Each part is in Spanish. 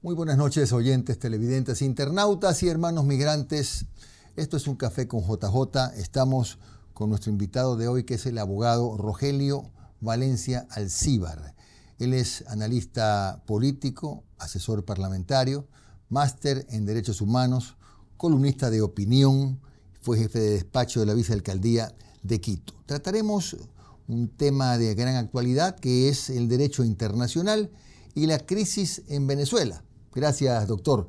Muy buenas noches, oyentes, televidentes, internautas y hermanos migrantes. Esto es Un Café con JJ. Estamos con nuestro invitado de hoy, que es el abogado Rogelio Valencia Alcíbar. Él es analista político, asesor parlamentario, máster en Derechos Humanos, columnista de opinión, fue jefe de despacho de la vicealcaldía de Quito. Trataremos un tema de gran actualidad, que es el derecho internacional y la crisis en Venezuela. Gracias, doctor.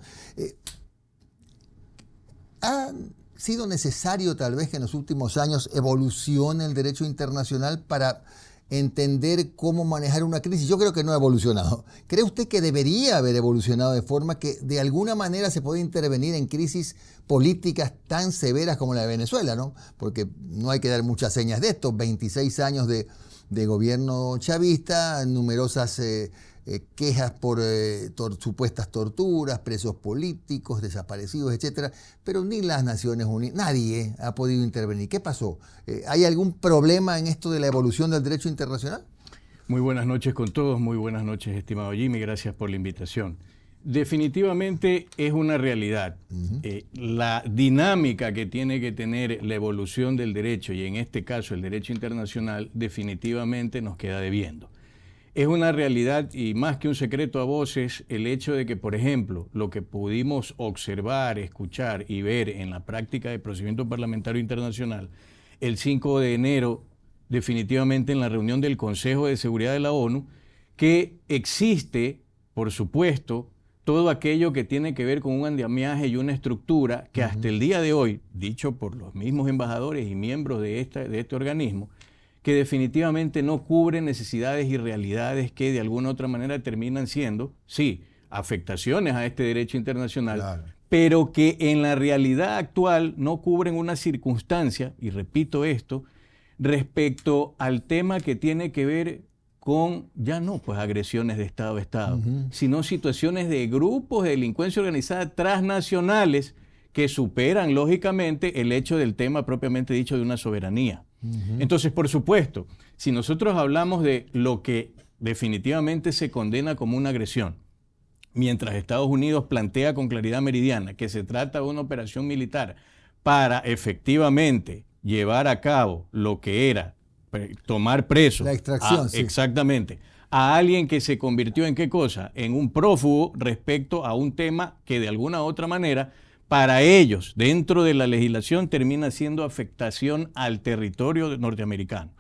¿Ha sido necesario tal vez que en los últimos años evolucione el derecho internacional para entender cómo manejar una crisis? Yo creo que no ha evolucionado. ¿Cree usted que debería haber evolucionado de forma que de alguna manera se pueda intervenir en crisis políticas tan severas como la de Venezuela, ¿no? Porque no hay que dar muchas señas de esto. 26 años de gobierno chavista, numerosas quejas por supuestas torturas, presos políticos, desaparecidos, etcétera, pero ni las Naciones Unidas, nadie ha podido intervenir. ¿Qué pasó? ¿Hay algún problema en esto de la evolución del derecho internacional? Muy buenas noches con todos, muy buenas noches, estimado Jimmy, gracias por la invitación. Definitivamente es una realidad. La dinámica que tiene que tener la evolución del derecho, y en este caso el derecho internacional, definitivamente nos queda debiendo. Es una realidad y más que un secreto a voces el hecho de que, por ejemplo, lo que pudimos observar, escuchar y ver en la práctica de procedimiento parlamentario internacional, el 5 de enero, definitivamente en la reunión del Consejo de Seguridad de la ONU, que existe, por supuesto, todo aquello que tiene que ver con un andamiaje y una estructura que hasta el día de hoy, dicho por los mismos embajadores y miembros de este organismo, que definitivamente no cubre necesidades y realidades que de alguna u otra manera terminan siendo, sí, afectaciones a este derecho internacional, claro, pero que en la realidad actual no cubren una circunstancia, y repito esto, respecto al tema que tiene que ver con, ya no pues agresiones de Estado a Estado, sino situaciones de grupos de delincuencia organizada transnacionales que superan lógicamente el hecho del tema propiamente dicho de una soberanía. Entonces, por supuesto, si nosotros hablamos de lo que definitivamente se condena como una agresión, mientras Estados Unidos plantea con claridad meridiana que se trata de una operación militar para efectivamente llevar a cabo lo que era tomar preso, la extracción, sí, exactamente, a alguien que se convirtió en ¿qué cosa? En un prófugo respecto a un tema que de alguna u otra manera para ellos, dentro de la legislación, termina siendo afectación al territorio norteamericano.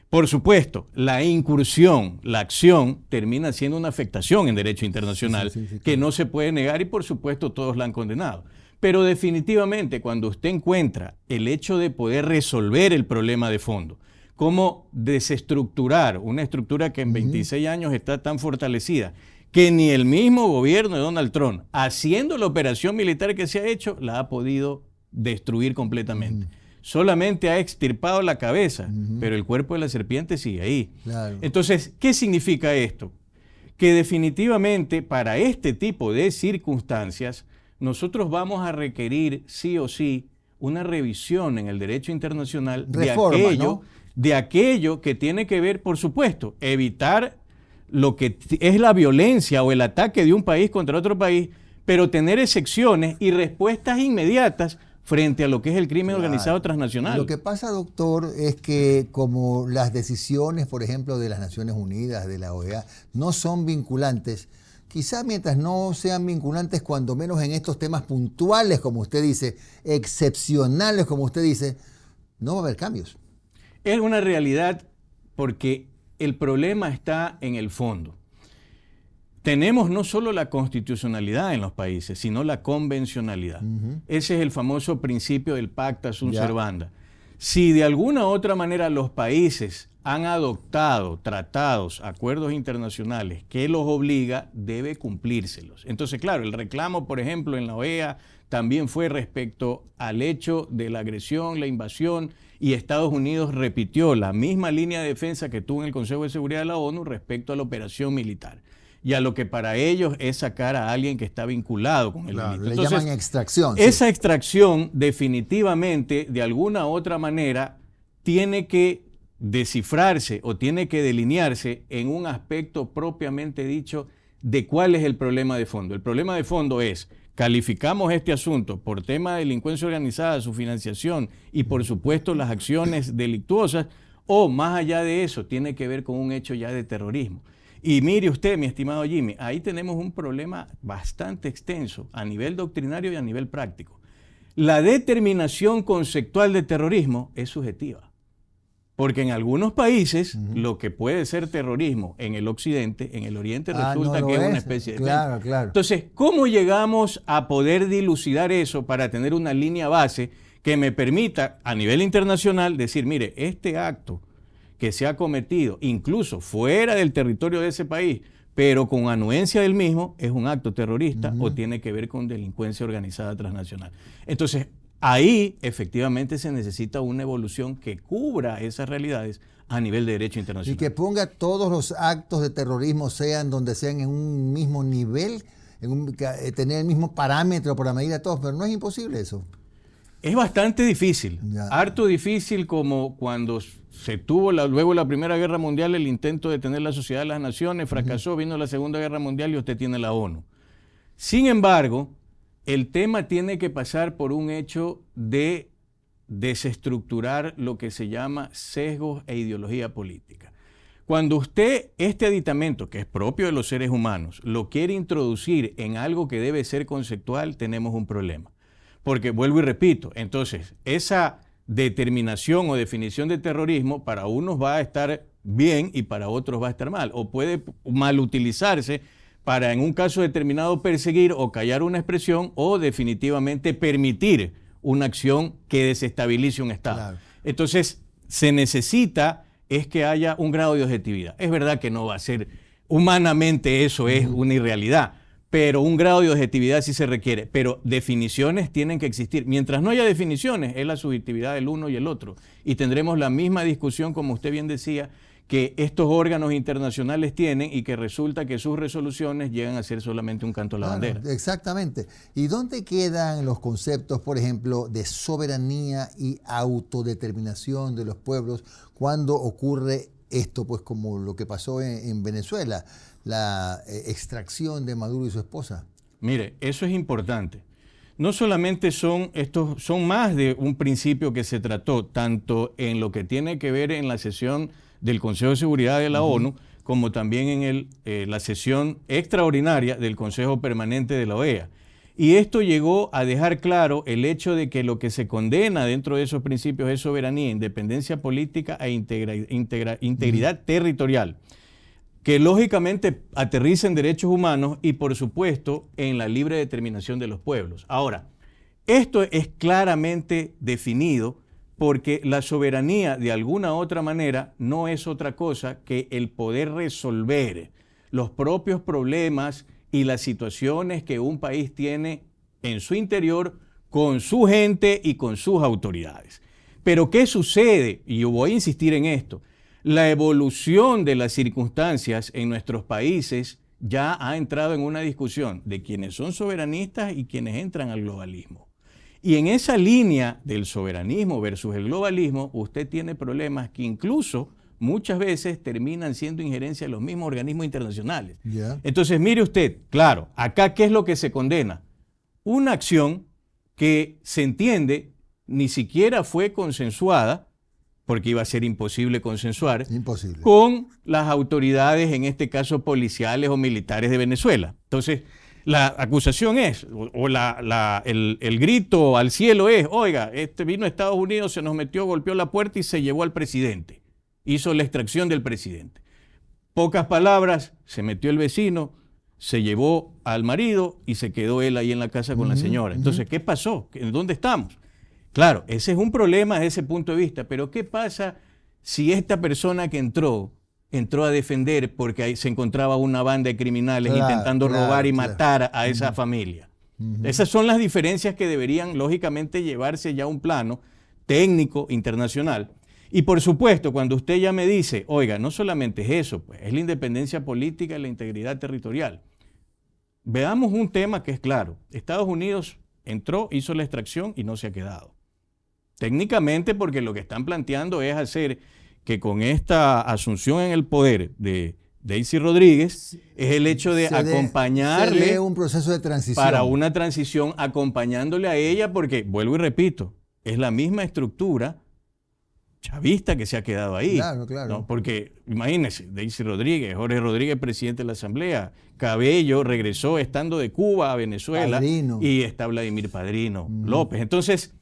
Por supuesto, la incursión, la acción, termina siendo una afectación en derecho internacional, sí, que no se puede negar y por supuesto todos la han condenado. Pero definitivamente cuando usted encuentra el hecho de poder resolver el problema de fondo, cómo desestructurar una estructura que en 26 años está tan fortalecida, que ni el mismo gobierno de Donald Trump, haciendo la operación militar que se ha hecho, la ha podido destruir completamente. Solamente ha extirpado la cabeza, pero el cuerpo de la serpiente sigue ahí. Claro. Entonces, ¿qué significa esto? Que definitivamente para este tipo de circunstancias, nosotros vamos a requerir sí o sí una revisión en el derecho internacional de aquello que tiene que ver, por supuesto, evitar lo que es la violencia o el ataque de un país contra otro país, pero tener excepciones y respuestas inmediatas frente a lo que es el crimen organizado transnacional. Lo que pasa, doctor, es que como las decisiones, por ejemplo, de las Naciones Unidas, de la OEA, no son vinculantes, quizás mientras no sean vinculantes, cuando menos en estos temas puntuales, como usted dice, excepcionales, como usted dice, no va a haber cambios. Es una realidad porque el problema está en el fondo. Tenemos no solo la constitucionalidad en los países, sino la convencionalidad. Ese es el famoso principio del pacta sunt servanda. Si de alguna u otra manera los países han adoptado tratados, acuerdos internacionales que los obliga, debe cumplírselos. Entonces, claro, el reclamo, por ejemplo, en la OEA también fue respecto al hecho de la agresión, la invasión, y Estados Unidos repitió la misma línea de defensa que tuvo en el Consejo de Seguridad de la ONU respecto a la operación militar y a lo que para ellos es sacar a alguien que está vinculado con el delito. Le llaman extracción. Esa extracción definitivamente, de alguna u otra manera, tiene que descifrarse o tiene que delinearse en un aspecto propiamente dicho de cuál es el problema de fondo. El problema de fondo es, calificamos este asunto por tema de delincuencia organizada, su financiación y por supuesto las acciones delictuosas, o más allá de eso, tiene que ver con un hecho ya de terrorismo. Y mire usted, mi estimado Jimmy, ahí tenemos un problema bastante extenso a nivel doctrinario y a nivel práctico. La determinación conceptual de terrorismo es subjetiva, porque en algunos países lo que puede ser terrorismo en el occidente, en el oriente resulta que es una especie de... Claro, claro. Entonces, ¿cómo llegamos a poder dilucidar eso para tener una línea base que me permita a nivel internacional decir, mire, este acto que se ha cometido incluso fuera del territorio de ese país, pero con anuencia del mismo, es un acto terrorista o tiene que ver con delincuencia organizada transnacional? Entonces, ahí efectivamente se necesita una evolución que cubra esas realidades a nivel de derecho internacional. Y que ponga todos los actos de terrorismo, sean donde sean, en un mismo nivel, tener el mismo parámetro para medir a todos, pero no es imposible eso. Es bastante difícil, harto difícil, como cuando se tuvo luego la Primera Guerra Mundial el intento de tener la Sociedad de las Naciones, fracasó, vino la Segunda Guerra Mundial y usted tiene la ONU. Sin embargo, el tema tiene que pasar por un hecho de desestructurar lo que se llama sesgos e ideología política. Cuando usted este aditamento, que es propio de los seres humanos, lo quiere introducir en algo que debe ser conceptual, tenemos un problema. Porque, vuelvo y repito, entonces, esa determinación o definición de terrorismo para unos va a estar bien y para otros va a estar mal, o puede mal utilizarse para en un caso determinado perseguir o callar una expresión o definitivamente permitir una acción que desestabilice un Estado. Claro. Entonces, se necesita es que haya un grado de objetividad. Es verdad que no va a ser, humanamente eso es una irrealidad, pero un grado de objetividad sí se requiere. Pero definiciones tienen que existir. Mientras no haya definiciones, es la subjetividad del uno y el otro. Y tendremos la misma discusión, como usted bien decía, que estos órganos internacionales tienen y que resulta que sus resoluciones llegan a ser solamente un canto a la bandera. Exactamente. ¿Y dónde quedan los conceptos, por ejemplo, de soberanía y autodeterminación de los pueblos cuando ocurre esto, pues como lo que pasó en Venezuela, la extracción de Maduro y su esposa? Mire, eso es importante. No solamente son más de un principio que se trató, tanto en lo que tiene que ver en la sesión del Consejo de Seguridad de la ONU, como también en la sesión extraordinaria del Consejo Permanente de la OEA. Y esto llegó a dejar claro el hecho de que lo que se condena dentro de esos principios es soberanía, independencia política e integridad territorial, que lógicamente aterriza en derechos humanos y por supuesto en la libre determinación de los pueblos. Ahora, esto es claramente definido porque la soberanía de alguna otra manera no es otra cosa que el poder resolver los propios problemas y las situaciones que un país tiene en su interior con su gente y con sus autoridades. Pero ¿qué sucede? Y yo voy a insistir en esto. La evolución de las circunstancias en nuestros países ya ha entrado en una discusión de quienes son soberanistas y quienes entran al globalismo. Y en esa línea del soberanismo versus el globalismo, usted tiene problemas que incluso muchas veces terminan siendo injerencia de los mismos organismos internacionales. Entonces, mire usted, claro, acá ¿qué es lo que se condena? Una acción que se entiende ni siquiera fue consensuada, porque iba a ser imposible consensuar, con las autoridades, en este caso policiales o militares de Venezuela. Entonces, la acusación es, el grito al cielo es, oiga, vino a Estados Unidos, se nos metió, golpeó la puerta y se llevó al presidente. Hizo la extracción del presidente. Pocas palabras, se metió el vecino, se llevó al marido y se quedó él ahí en la casa con la señora. Entonces, ¿qué pasó? ¿Dónde estamos? Claro, ese es un problema desde ese punto de vista, pero ¿qué pasa si esta persona que entró a defender porque ahí se encontraba una banda de criminales intentando robar y matar a esa familia? Esas son las diferencias que deberían lógicamente llevarse ya a un plano técnico internacional. Y por supuesto, cuando usted ya me dice, oiga, no solamente es eso, pues es la independencia política y la integridad territorial. Veamos un tema que es claro. Estados Unidos entró, hizo la extracción y no se ha quedado. Técnicamente, porque lo que están planteando es hacer que con esta asunción en el poder de Daisy Rodríguez, es el hecho de acompañarle un proceso de transición. Para una transición, acompañándole a ella, porque, vuelvo y repito, es la misma estructura chavista que se ha quedado ahí. Claro, claro. ¿No? Porque, imagínense, Daisy Rodríguez, Jorge Rodríguez, presidente de la Asamblea, Cabello regresó estando de Cuba a Venezuela, Padrino. Y está Vladimir Padrino López. Entonces,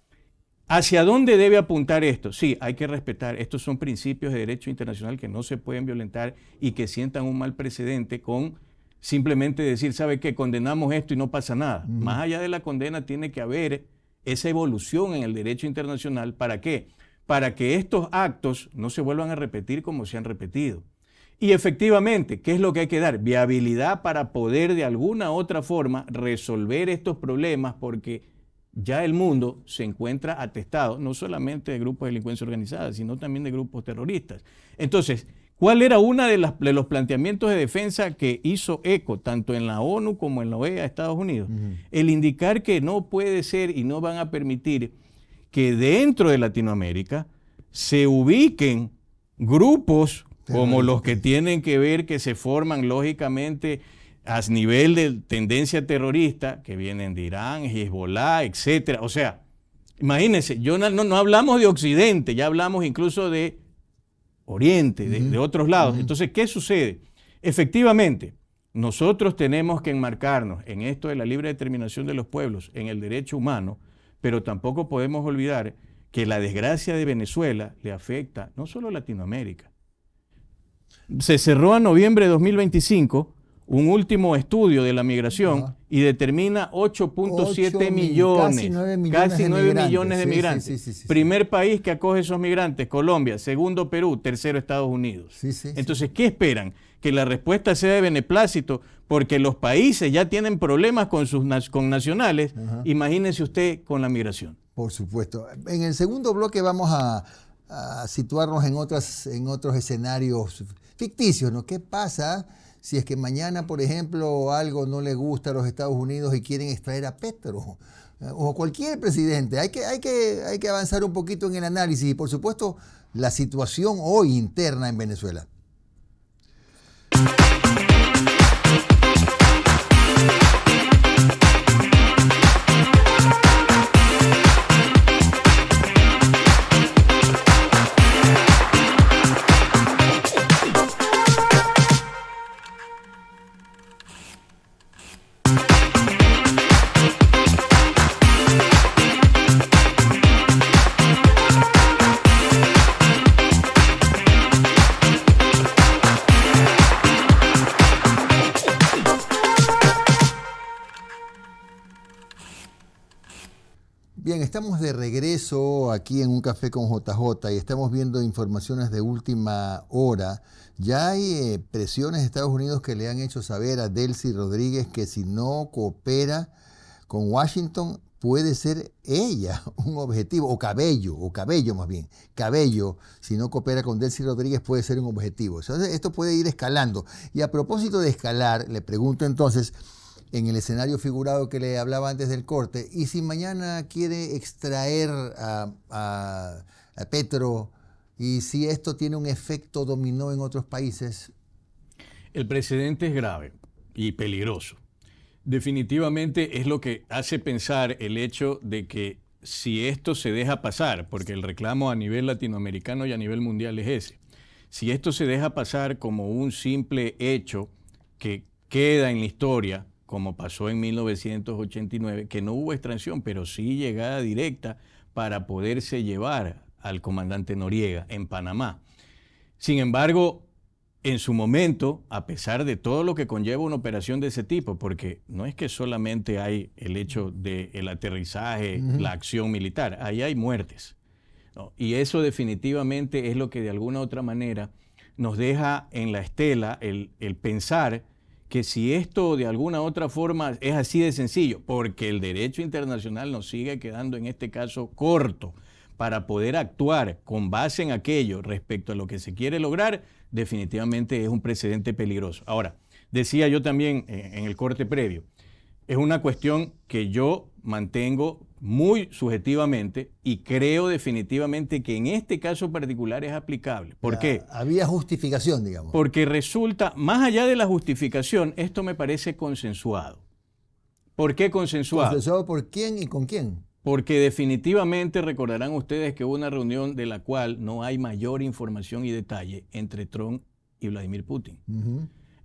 ¿hacia dónde debe apuntar esto? Sí, hay que respetar. Estos son principios de derecho internacional que no se pueden violentar y que sientan un mal precedente con simplemente decir, ¿sabe qué? Condenamos esto y no pasa nada. Más allá de la condena tiene que haber esa evolución en el derecho internacional. ¿Para qué? Para que estos actos no se vuelvan a repetir como se han repetido. Y efectivamente, ¿qué es lo que hay que dar? Viabilidad para poder de alguna u otra forma resolver estos problemas, porque ya el mundo se encuentra atestado no solamente de grupos de delincuencia organizada, sino también de grupos terroristas. Entonces, ¿cuál era uno de los planteamientos de defensa que hizo eco tanto en la ONU como en la OEA de Estados Unidos? El indicar que no puede ser y no van a permitir que dentro de Latinoamérica se ubiquen grupos como los que tienen que ver, que se forman lógicamente a nivel de tendencia terrorista, que vienen de Irán, Hezbollah, etcétera. O sea, imagínense, no hablamos de Occidente, ya hablamos incluso de Oriente, de otros lados. Entonces, ¿qué sucede? Efectivamente, nosotros tenemos que enmarcarnos en esto de la libre determinación de los pueblos, en el derecho humano, pero tampoco podemos olvidar que la desgracia de Venezuela le afecta no solo a Latinoamérica. Se cerró a noviembre de 2025 un último estudio de la migración y determina 8.7 millones, casi 9 millones de migrantes. Sí. Primer país que acoge esos migrantes, Colombia. Segundo, Perú. Tercero, Estados Unidos. Entonces, ¿qué esperan? Que la respuesta sea de beneplácito, porque los países ya tienen problemas con sus nacionales. Imagínense usted con la migración. Por supuesto. En el segundo bloque vamos a situarnos en otros escenarios ficticios, ¿no? ¿Qué pasa si es que mañana, por ejemplo, algo no le gusta a los Estados Unidos y quieren extraer a Petro o cualquier presidente? Hay que avanzar un poquito en el análisis y, por supuesto, la situación hoy interna en Venezuela. Bien, estamos de regreso aquí en Un Café con JJ y estamos viendo informaciones de última hora. Ya hay presiones de Estados Unidos que le han hecho saber a Daisy Rodríguez que si no coopera con Washington puede ser ella un objetivo, o Cabello más bien. Cabello, si no coopera con Daisy Rodríguez, puede ser un objetivo. Entonces, esto puede ir escalando. Y a propósito de escalar, le pregunto entonces, en el escenario figurado que le hablaba antes del corte, y si mañana quiere extraer a Petro, y si esto tiene un efecto dominó en otros países. El precedente es grave y peligroso. Definitivamente es lo que hace pensar el hecho de que si esto se deja pasar, porque el reclamo a nivel latinoamericano y a nivel mundial es ese, si esto se deja pasar como un simple hecho que queda en la historia, como pasó en 1989, que no hubo extracción, pero sí llegada directa para poderse llevar al comandante Noriega en Panamá. Sin embargo, en su momento, a pesar de todo lo que conlleva una operación de ese tipo, porque no es que solamente hay el hecho del aterrizaje, la acción militar, ahí hay muertes, ¿no? Y eso definitivamente es lo que de alguna u otra manera nos deja en la estela el pensar que si esto de alguna u otra forma es así de sencillo, porque el derecho internacional nos sigue quedando en este caso corto para poder actuar con base en aquello respecto a lo que se quiere lograr, definitivamente es un precedente peligroso. Ahora, decía yo también en el corte previo, es una cuestión que yo mantengo muy subjetivamente, y creo definitivamente que en este caso particular es aplicable. ¿Por qué? Había justificación, digamos. Porque resulta, más allá de la justificación, esto me parece consensuado. ¿Por qué consensuado? ¿Consensuado por quién y con quién? Porque definitivamente recordarán ustedes que hubo una reunión de la cual no hay mayor información y detalle entre Trump y Vladimir Putin.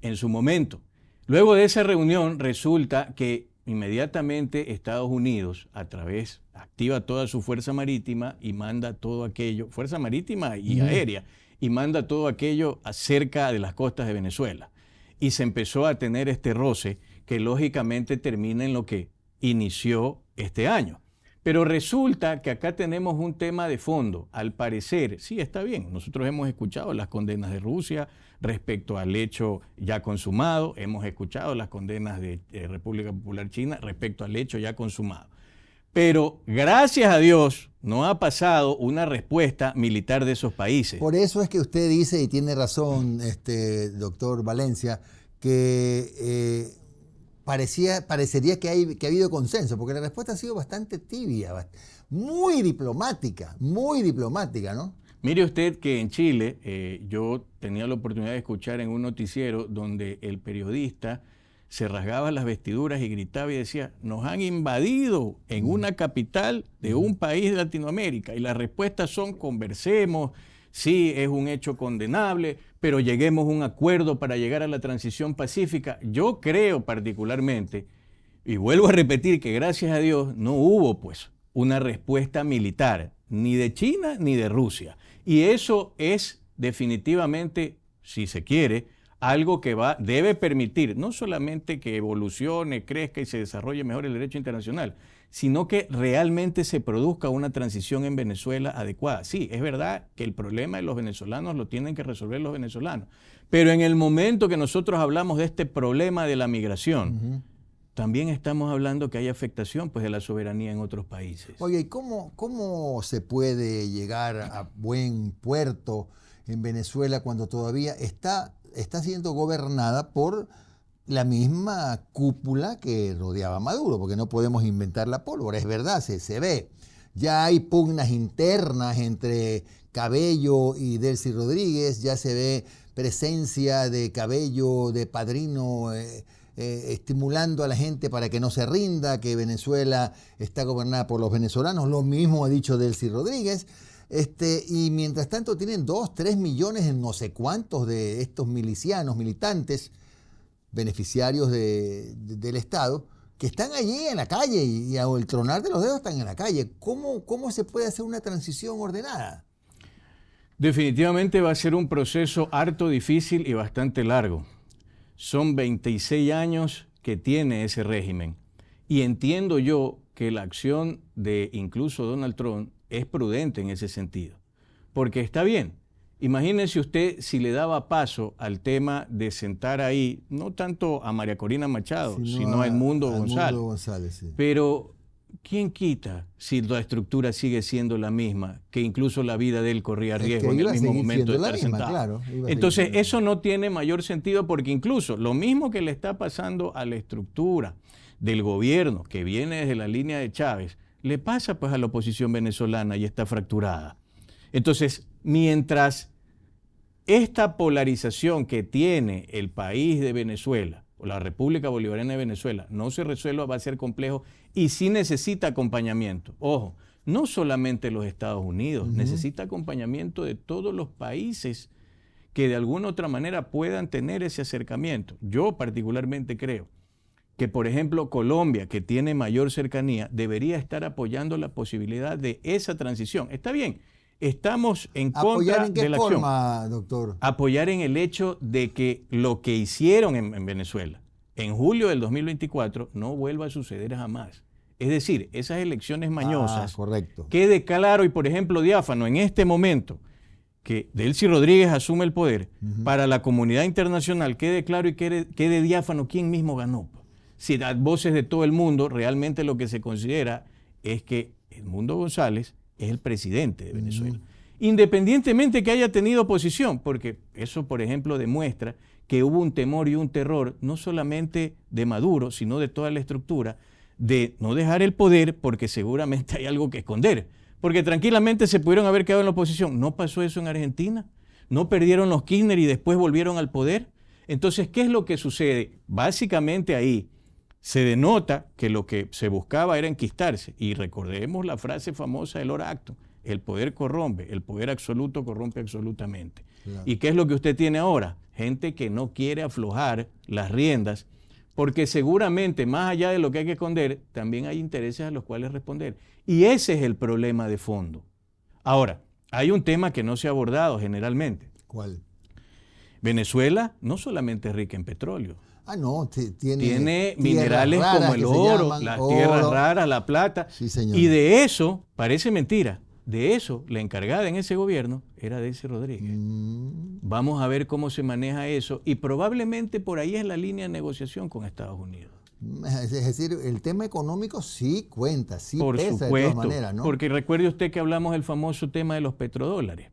En su momento. Luego de esa reunión resulta que inmediatamente Estados Unidos activa toda su fuerza marítima y manda todo aquello, fuerza marítima y aérea, y manda todo aquello cerca de las costas de Venezuela. Y se empezó a tener este roce que lógicamente termina en lo que inició este año. Pero resulta que acá tenemos un tema de fondo. Al parecer, sí, está bien, nosotros hemos escuchado las condenas de Rusia respecto al hecho ya consumado, hemos escuchado las condenas de República Popular China respecto al hecho ya consumado. Pero gracias a Dios no ha pasado una respuesta militar de esos países. Por eso es que usted dice, y tiene razón, doctor Valencia, que parecería que ha habido consenso, porque la respuesta ha sido bastante tibia, muy diplomática, ¿no? Mire usted que en Chile yo tenía la oportunidad de escuchar en un noticiero donde el periodista se rasgaba las vestiduras y gritaba y decía, nos han invadido en una capital de un país de Latinoamérica, y las respuestas son: conversemos, sí, es un hecho condenable, pero lleguemos a un acuerdo para llegar a la transición pacífica. Yo creo particularmente, y vuelvo a repetir, que gracias a Dios no hubo pues una respuesta militar, ni de China ni de Rusia. Y eso es definitivamente, si se quiere, algo que debe permitir no solamente que evolucione, crezca y se desarrolle mejor el derecho internacional, sino que realmente se produzca una transición en Venezuela adecuada. Sí, es verdad que el problema de los venezolanos lo tienen que resolver los venezolanos, pero en el momento que nosotros hablamos de este problema de la migración, también estamos hablando que hay afectación pues de la soberanía en otros países. Oye, ¿y cómo se puede llegar a buen puerto en Venezuela cuando todavía está siendo gobernada por la misma cúpula que rodeaba a Maduro? Porque no podemos inventar la pólvora, es verdad, se ve. Ya hay pugnas internas entre Cabello y Delcy Rodríguez, ya se ve presencia de Cabello, de padrino, estimulando a la gente para que no se rinda, que Venezuela está gobernada por los venezolanos. Lo mismo ha dicho Delcy Rodríguez. Y mientras tanto tienen 2, 3 millones en no sé cuántos de estos milicianos, militantes, beneficiarios del Estado, que están allí en la calle y al tronar de los dedos están en la calle. ¿Cómo se puede hacer una transición ordenada? Definitivamente va a ser un proceso harto difícil y bastante largo. Son 26 años que tiene ese régimen. Y entiendo yo que la acción de incluso Donald Trump es prudente en ese sentido. Porque está bien, imagínese usted si le daba paso al tema de sentar ahí, no tanto a María Corina Machado, sino a Edmundo González. Sí. Pero, ¿quién quita si la estructura sigue siendo la misma, que incluso la vida de él corría riesgo en el mismo momento de estar sentado? Claro, entonces, eso no tiene mayor sentido, porque incluso lo mismo que le está pasando a la estructura del gobierno que viene desde la línea de Chávez, le pasa pues a la oposición venezolana y está fracturada. Entonces, mientras esta polarización que tiene el país de Venezuela, o la República Bolivariana de Venezuela, no se resuelva, va a ser complejo y sí necesita acompañamiento. Ojo, no solamente los Estados Unidos, necesita acompañamiento de todos los países que de alguna u otra manera puedan tener ese acercamiento. Yo particularmente creo que, por ejemplo, Colombia, que tiene mayor cercanía, debería estar apoyando la posibilidad de esa transición. Está bien, estamos en contra de la acción. ¿Apoyar en qué forma, doctor? Apoyar en el hecho de que lo que hicieron en Venezuela en julio del 2024 no vuelva a suceder jamás. Es decir, esas elecciones mañosas, correcto, quede claro y, por ejemplo, diáfano en este momento que Delcy Rodríguez asume el poder, para la comunidad internacional quede claro y quede diáfano quién mismo ganó. Si a voces de todo el mundo, realmente lo que se considera es que Edmundo González es el presidente de Venezuela. Independientemente que haya tenido oposición, porque eso, por ejemplo, demuestra que hubo un temor y un terror, no solamente de Maduro, sino de toda la estructura, de no dejar el poder porque seguramente hay algo que esconder. Porque tranquilamente se pudieron haber quedado en la oposición. ¿No pasó eso en Argentina? ¿No perdieron los Kirchner y después volvieron al poder? Entonces, ¿qué es lo que sucede? Básicamente ahí se denota que lo que se buscaba era enquistarse. Y recordemos la frase famosa del Oracto: el poder corrompe, el poder absoluto corrompe absolutamente. Claro. ¿Y qué es lo que usted tiene ahora? Gente que no quiere aflojar las riendas, porque seguramente, más allá de lo que hay que esconder, también hay intereses a los cuales responder. Y ese es el problema de fondo. Ahora, hay un tema que no se ha abordado generalmente. ¿Cuál? Venezuela no solamente es rica en petróleo. Ah, no, tiene minerales como el oro, las tierras raras, la plata. Sí, señor. Y de eso, parece mentira, de eso la encargada en ese gobierno era Delcy Rodríguez. Vamos a ver cómo se maneja eso y probablemente por ahí es la línea de negociación con Estados Unidos. Es decir, el tema económico sí cuenta, sí por pesa supuesto, de todas maneras, ¿no? Porque recuerde usted que hablamos del famoso tema de los petrodólares.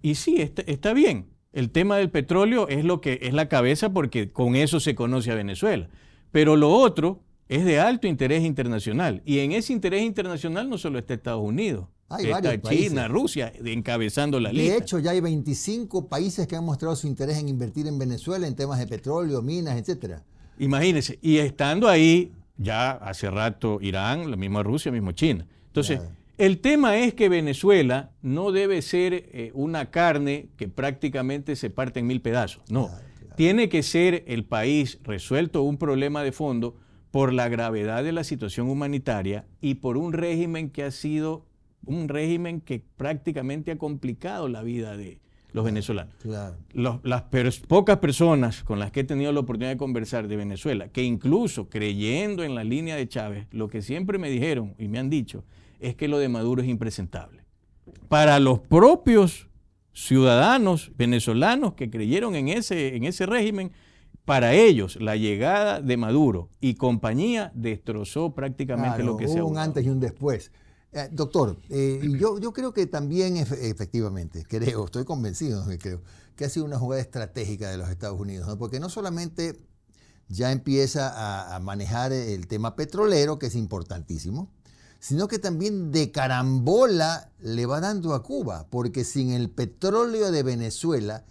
Y sí, está bien. El tema del petróleo es lo que es la cabeza porque con eso se conoce a Venezuela. Pero lo otro es de alto interés internacional. Y en ese interés internacional no solo está Estados Unidos. Está China, Rusia, encabezando la lista. De hecho, ya hay 25 países que han mostrado su interés en invertir en Venezuela en temas de petróleo, minas, etcétera. Imagínense, y estando ahí ya hace rato Irán, la misma Rusia, mismo China. Entonces, el tema es que Venezuela no debe ser una carne que prácticamente se parte en 1000 pedazos. No, tiene que ser el país resuelto un problema de fondo por la gravedad de la situación humanitaria y por un régimen que ha sido un régimen que prácticamente ha complicado la vida de los venezolanos. Las pocas personas con las que he tenido la oportunidad de conversar de Venezuela, que incluso creyendo en la línea de Chávez, lo que siempre me dijeron y me han dicho es que lo de Maduro es impresentable. Para los propios ciudadanos venezolanos que creyeron en ese régimen, para ellos la llegada de Maduro y compañía destrozó prácticamente lo que se ha hubo un antes y un después. Doctor, yo creo que también efectivamente, estoy convencido que ha sido una jugada estratégica de los Estados Unidos, ¿no? Porque no solamente ya empieza a manejar el tema petrolero, que es importantísimo, sino que también de carambola le va dando a Cuba, porque sin el petróleo de Venezuela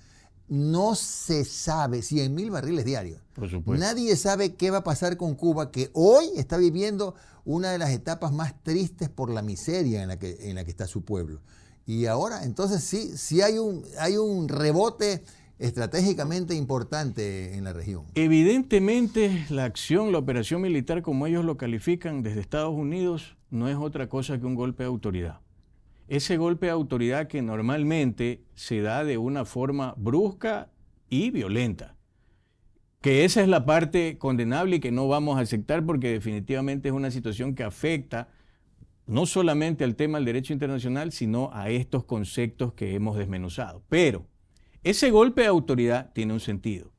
no se sabe, 100.000 barriles diarios. Por supuesto. Nadie sabe qué va a pasar con Cuba, que hoy está viviendo una de las etapas más tristes por la miseria en la que está su pueblo. Y ahora, entonces sí hay un rebote estratégicamente importante en la región. Evidentemente, la operación militar, como ellos lo califican desde Estados Unidos, no es otra cosa que un golpe de autoridad. Ese golpe de autoridad que normalmente se da de una forma brusca y violenta. Que esa es la parte condenable y que no vamos a aceptar porque definitivamente es una situación que afecta no solamente al tema del derecho internacional, sino a estos conceptos que hemos desmenuzado. Pero ese golpe de autoridad tiene un sentido.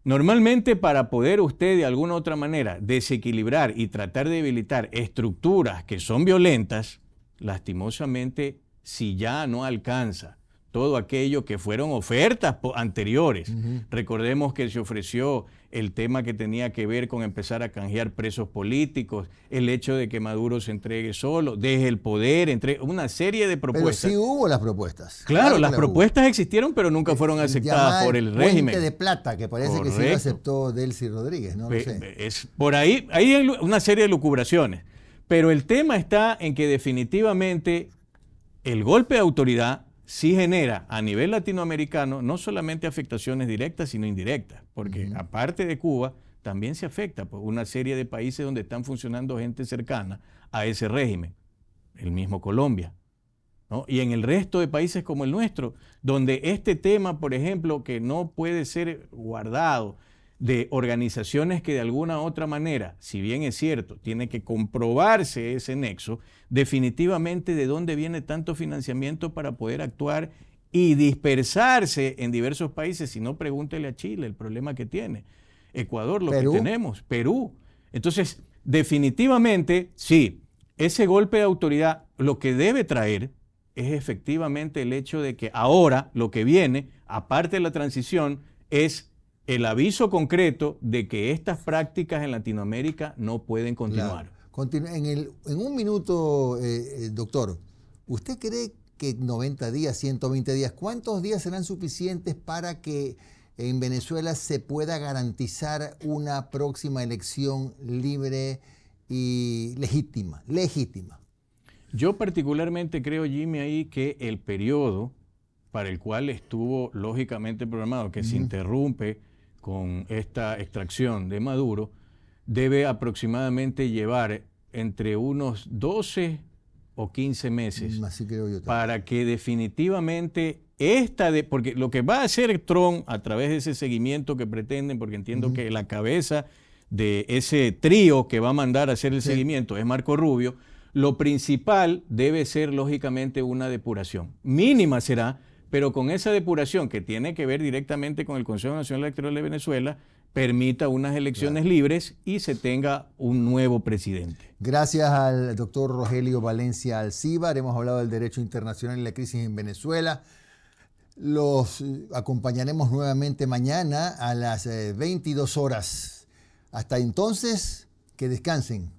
Normalmente para poder usted de alguna u otra manera desequilibrar y tratar de debilitar estructuras que son violentas, lastimosamente, si ya no alcanza todo aquello que fueron ofertas anteriores. Recordemos que se ofreció el tema que tenía que ver con empezar a canjear presos políticos, el hecho de que Maduro se entregue solo, deje el poder, una serie de propuestas. Pero sí hubo las propuestas. Claro, las propuestas existieron, pero nunca fueron aceptadas por el régimen. Puente de plata, que parece que sí lo aceptó Delcy Rodríguez, no lo sé. Por ahí hay una serie de lucubraciones, pero el tema está en que definitivamente el golpe de autoridad sí genera a nivel latinoamericano no solamente afectaciones directas, sino indirectas, porque aparte de Cuba, también se afecta por una serie de países donde están funcionando gente cercana a ese régimen, el mismo Colombia, ¿no? Y en el resto de países como el nuestro, donde este tema, por ejemplo, que no puede ser guardado de organizaciones que de alguna u otra manera, si bien es cierto, tiene que comprobarse ese nexo, definitivamente de dónde viene tanto financiamiento para poder actuar y dispersarse en diversos países. Si no, pregúntele a Chile el problema que tiene, Ecuador lo Perú. que tenemos, Perú. Entonces, definitivamente, sí, ese golpe de autoridad lo que debe traer es efectivamente el hecho de que ahora lo que viene, aparte de la transición, es el aviso concreto de que estas prácticas en Latinoamérica no pueden continuar. Claro. En un minuto, doctor, ¿usted cree que 90 días, 120 días, cuántos días serán suficientes para que en Venezuela se pueda garantizar una próxima elección libre y legítima? Yo particularmente creo, Jimmy, ahí que el periodo para el cual estuvo lógicamente programado, que se interrumpe con esta extracción de Maduro, debe aproximadamente llevar entre unos 12 o 15 meses Así creo yo también. para que definitivamente porque lo que va a hacer Trump a través de ese seguimiento que pretenden, porque entiendo que la cabeza de ese trío que va a mandar a hacer el seguimiento es Marco Rubio, lo principal debe ser lógicamente una depuración. Mínima será, pero con esa depuración que tiene que ver directamente con el Consejo Nacional Electoral de Venezuela, permita unas elecciones libres y se tenga un nuevo presidente. Gracias al doctor Rogelio Valencia Alcíbar. Hemos hablado del derecho internacional y la crisis en Venezuela. Los acompañaremos nuevamente mañana a las 22 horas. Hasta entonces, que descansen.